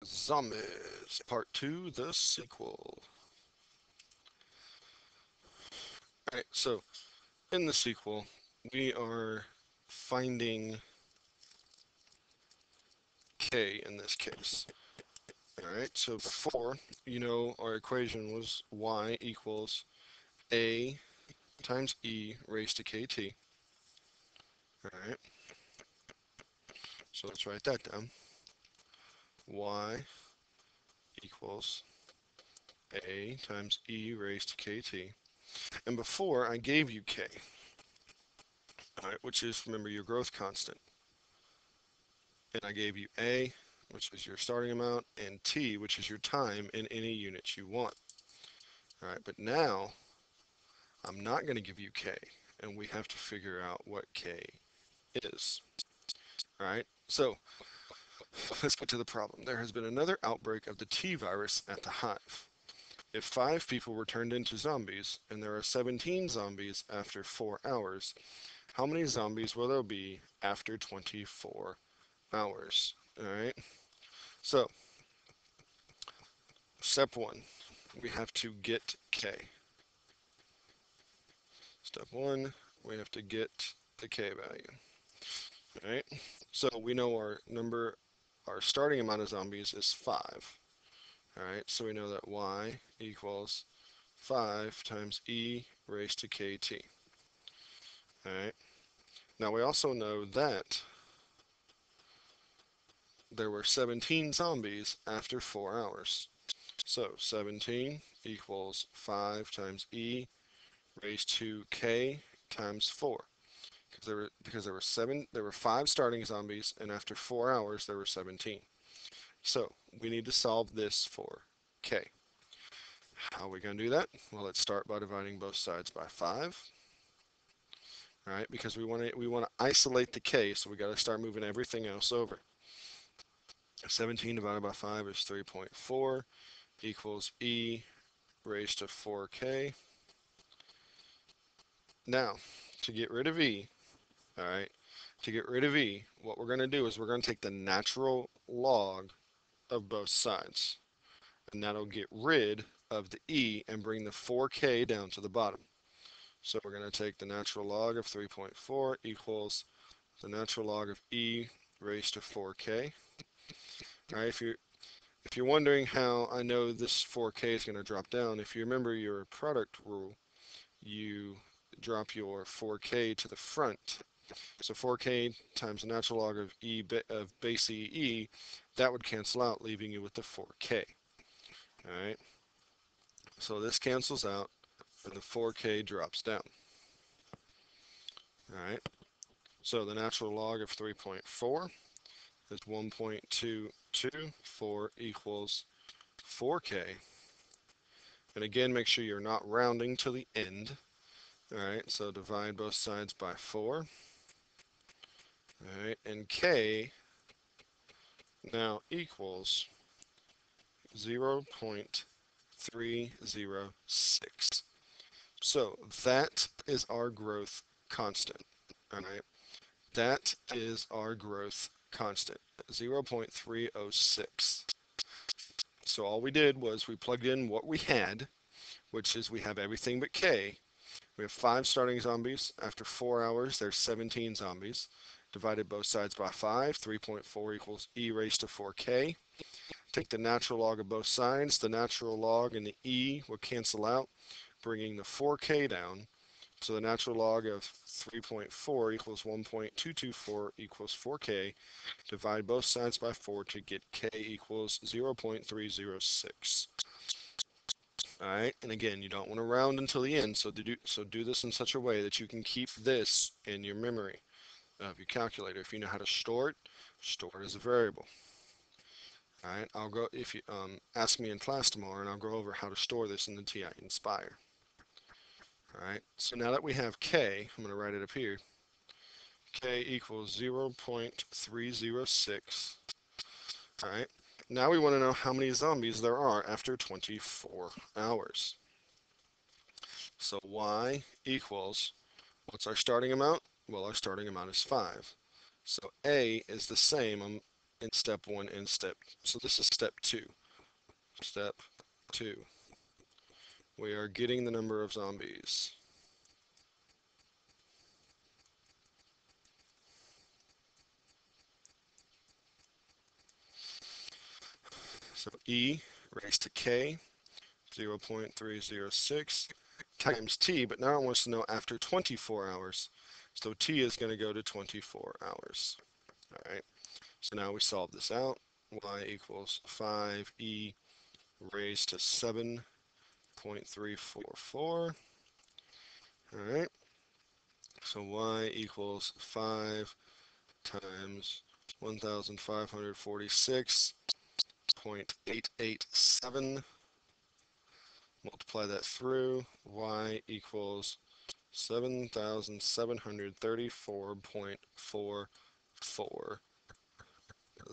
Zombies, Part 2, the sequel. Alright, so in the sequel, we are finding K in this case. Alright, so before, our equation was y equals a times e raised to kt. Alright, so let's write that down. Y equals a times e raised to kt. And before, I gave you k, alright, which is, remember, your growth constant. And I gave you a, which is your starting amount, and t, which is your time in any units you want. All right, but now I'm not going to give you k, and we have to figure out what k is. All right, so let's get to the problem. There has been another outbreak of the T virus at the hive. If 5 people were turned into zombies, and there are 17 zombies after 4 hours, how many zombies will there be after 24 hours? All right, so step 1, we have to get k. Step 1, we have to get the k value. All right, so we know our starting amount of zombies is 5. All right, so we know that y equals 5 times e raised to kt. All right, now we also know that there were 17 zombies after 4 hours. So 17 equals 5 times e raised to k times 4. Because there were 5 starting zombies, and after 4 hours there were 17. So we need to solve this for k. How are we going to do that? Well, let's start by dividing both sides by 5. All right, because we want to isolate the k, so we got to start moving everything else over. 17 divided by 5 is 3.4 equals e raised to 4k. Now, to get rid of e, all right, to get rid of e, what we're going to do is we're going to take the natural log of both sides, and that'll get rid of the e and bring the 4k down to the bottom. So we're going to take the natural log of 3.4 equals the natural log of e raised to 4k. All right, if you're wondering how I know this 4k is going to drop down, if you remember your product rule, you drop your 4k to the front. So 4k times the natural log of base e, that would cancel out, leaving you with the 4k. All right, so this cancels out, and the 4k drops down. All right, so the natural log of 3.4 is 1.224 equals 4k. And again, make sure you're not rounding to the end. All right, so divide both sides by 4. All right, and k now equals 0.306. So that is our growth constant. All right, that is our growth constant, 0.306. So all we did was we plugged in what we had, which is we have everything but k. We have 5 starting zombies. After 4 hours, there's 17 zombies. Divided both sides by 5, 3.4 equals e raised to 4k. Take the natural log of both sides. The natural log and the e will cancel out, bringing the 4k down. So the natural log of 3.4 equals 1.224 equals 4k. Divide both sides by 4 to get k equals 0.306. All right, and again, you don't want to round until the end, so do this in such a way that you can keep this in your memory of your calculator. If you know how to store it as a variable. All right, I'll go if you ask me in class tomorrow, and I'll go over how to store this in the TI Nspire. All right, so now that we have k, I'm going to write it up here. K equals 0.306. All right, now we want to know how many zombies there are after 24 hours. So y equals, what's our starting amount? Well, our starting amount is 5. So a is the same in step 1 and step. So this is step 2. Step 2. We are getting the number of zombies. So E raised to K, 0.306 times T, but now it wants to know after 24 hours. So T is going to go to 24 hours. All right, so now we solve this out. Y equals 5E raised to 7.344. All right, so Y equals 5 times 1,546.887. Multiply that through. Y equals 7,734.44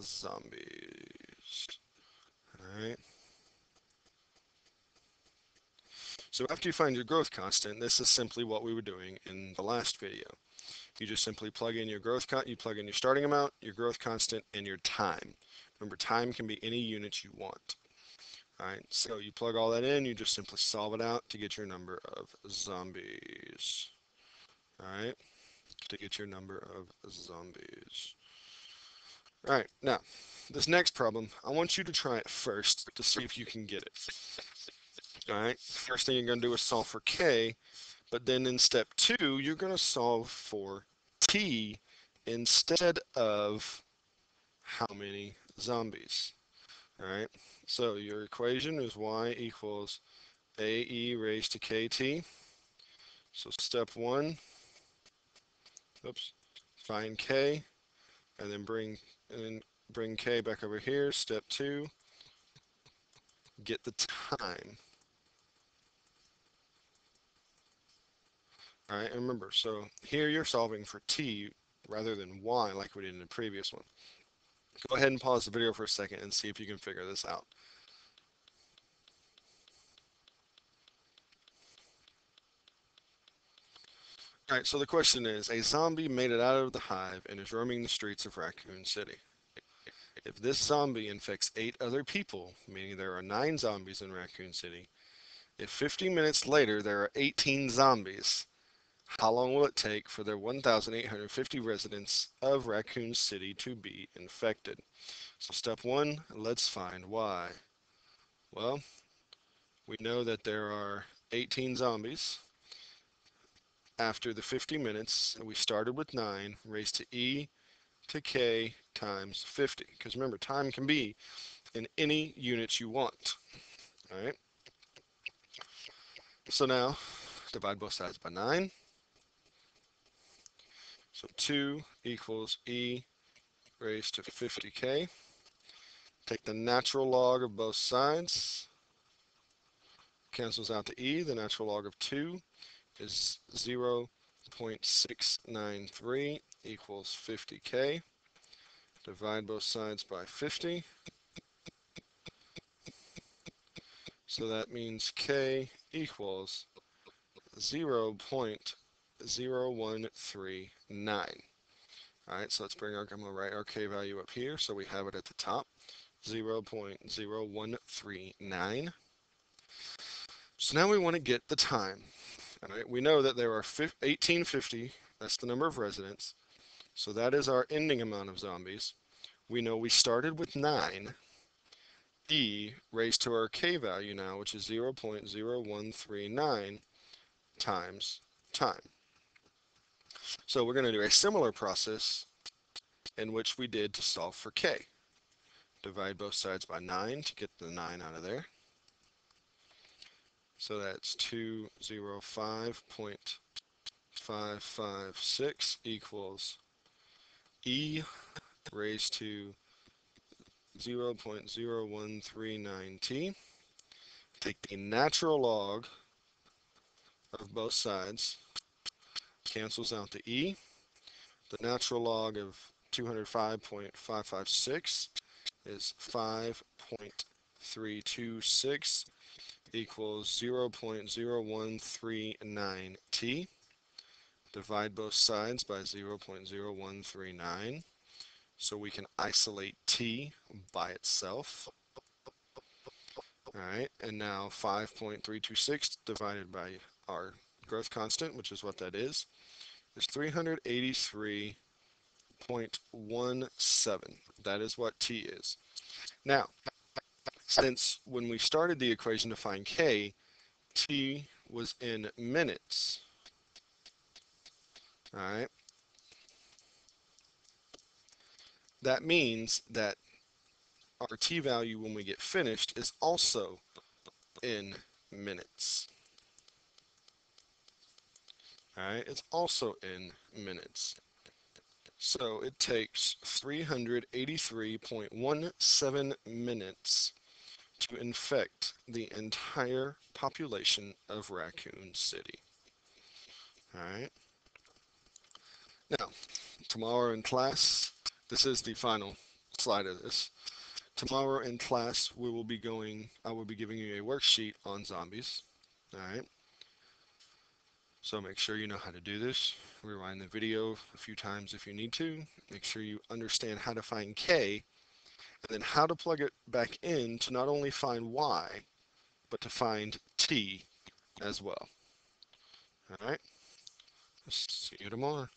zombies. Alright. So after you find your growth constant, this is simply what we were doing in the last video. You just simply plug in your you plug in your starting amount, your growth constant, and your time. Remember, time can be any unit you want. Alright, so you plug all that in, you just simply solve it out to get your number of zombies. Alright, to get your number of zombies. Alright, now, this next problem, I want you to try it first to see if you can get it. Alright, first thing you're going to do is solve for K, but then in step 2, you're going to solve for T instead of how many zombies. Alright, so your equation is Y equals AE raised to KT. So step 1, oops, find K, and then bring K back over here. Step 2, get the time. All right, and remember, so here you're solving for T rather than Y like we did in the previous one. Go ahead and pause the video for a second and see if you can figure this out. All right, so the question is, a zombie made it out of the hive and is roaming the streets of Raccoon City. If this zombie infects 8 other people, meaning there are 9 zombies in Raccoon City, if 50 minutes later there are 18 zombies, how long will it take for the 1,850 residents of Raccoon City to be infected? So step 1, let's find Y. Well, we know that there are 18 zombies. After the 50 minutes, we started with 9, raised to E to K times 50. Because remember, time can be in any units you want. All right. So now, divide both sides by 9. So 2 equals E raised to 50K. Take the natural log of both sides. Cancels out the E. The natural log of 2 is 0.693 equals 50K. Divide both sides by 50. So that means K equals 0.0139. All right, so let's bring I'm going to write our K value up here so we have it at the top, 0.0139. So now we want to get the time. All right, we know that there are 1850, that's the number of residents, so that is our ending amount of zombies. We know we started with 9. E raised to our K value now, which is 0.0139 times time. So we're going to do a similar process in which we did to solve for K. Divide both sides by 9 to get the 9 out of there. So that's 205.556 equals E raised to 0.0139t. Take the natural log of both sides, cancels out the E. The natural log of 205.556 is 5.326 equals 0.0139t. Divide both sides by 0.0139. so we can isolate T by itself. All right, and now 5.326 divided by our growth constant, which is what that is 383.17. That is what T is. Now, since when we started the equation to find K, T was in minutes. All right, that means that our T value when we get finished is also in minutes. All right, it's also in minutes. So it takes 383.17 minutes to infect the entire population of Raccoon City. All right. Now, tomorrow in class, this is the final slide of this. Tomorrow in class, I will be giving you a worksheet on zombies. All right. So make sure you know how to do this. Rewind the video a few times if you need to. Make sure you understand how to find K and then how to plug it back in to not only find Y, but to find T as well. All right. See you tomorrow.